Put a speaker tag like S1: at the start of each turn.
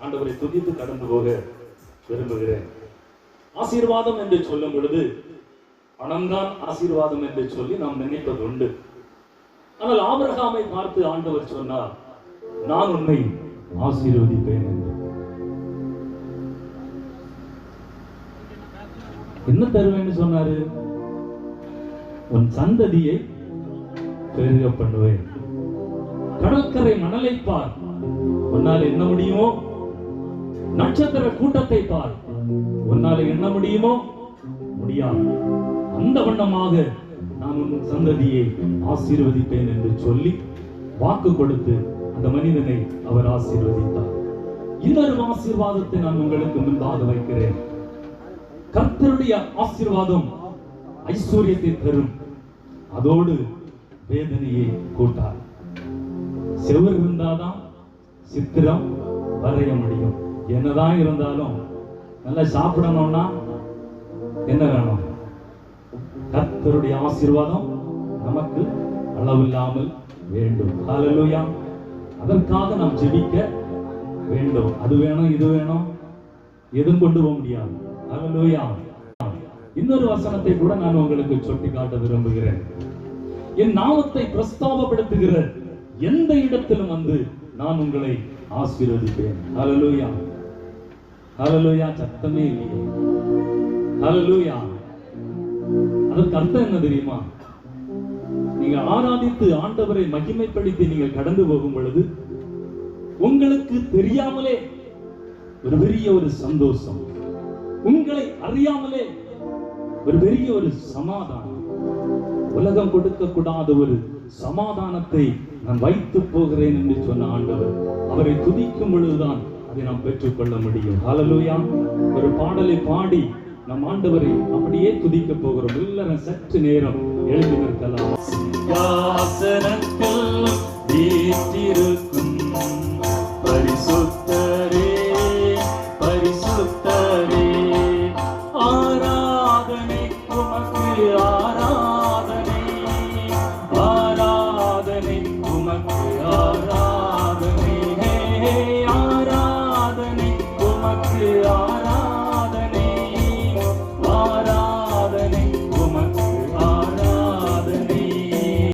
S1: ஆண்டவரை துதித்து கடந்து போக விரும்புகிறேன். ஆசீர்வாதம் என்று சொல்லும் பொழுது பணம்தான் ஆசீர்வாதம் என்று சொல்லி நாம் நினைப்பது உண்டு. ஆனால் ஆபிரகாமை பார்த்து ஆண்டவர் சொன்னார், நான் உன்னை ஆசீர்வதிப்பேன் என்று. என்ன தருவேன்னு சொன்னாரு? உன் சந்ததியை பெருக பண்ணுவேன். கடற்கரை மணலை பார், உன்னால் என்ன முடியுமோ. நட்சத்திர கூட்டத்தை பார், உன்னால் என்ன முடியுமோ முடியாது. அந்த வண்ணமாக நான் உன் சந்ததியை ஆசீர்வதிப்பேன் என்று சொல்லி வாக்கு கொடுத்து அந்த மனிதனை அவர் ஆசீர்வதித்தார். இன்னொரு ஆசீர்வாதத்தை நான் உங்களுக்கு முன்பாக வைக்கிறேன். கர்த்தருடைய ஆசீர்வாதம் ஐஸ்வர்யத்தை தரும், அதோடு வேதனையை கூட்டார். செவர் இருந்தாதான் சித்திரம் வரைய முடியும். என்னதான் இருந்தாலும் நல்லா சாப்பிடணும்னா என்ன வேணும்? கர்த்தருடைய ஆசீர்வாதம் நமக்கு அளவில்லாமல் வேண்டும். ஹல்லேலூயா. அதற்காக நாம் ஜெபிக்க வேண்டும். அது வேணும், இது வேணும், எதுவும் கொண்டு போக முடியாது. ஹல்லேலூயா. இன்னொரு வசனத்தை கூட நான் உங்களுக்கு சுட்டி காட்ட விரும்புகிறேன். என் நாமத்தை பிரஸ்தாபப்படுத்துகிற எந்த இடத்திலும் வந்து நான் உங்களை ஆசீர்வதிப்பேன். ஹல்லேலூயா. ஹல்லேலூயா. சத்தமே இல்லையே. ஹல்லேலூயா. அதற்கு அர்த்தம் என்ன தெரியுமா? நீங்க ஆராதித்து ஆண்டவரை மகிமைப்படுத்தி நீங்கள் கடந்து போகும் பொழுது உங்களுக்கு தெரியாமலே ஒரு பெரிய ஒரு சந்தோஷம், உங்களை அறியாமலே ஒரு பெரிய ஒரு சமாதானம், உலகம் கொடுக்க கூடாத ஒரு சமாதானத்தை நான் வைத்து போகிறேன் என்று சொன்ன ஆண்டவர், அவரை துதிக்கும் பொழுதுதான் அதை நாம் பெற்றுக்கொள்ள முடியும். ஹல்லேலூயா. ஒரு பாடலை பாடி நம் ஆண்டவரை அப்படியே துதிக்க போகிறோம். எல்லாரும் சற்று நேரம் எழுதி நிற்கலாம்.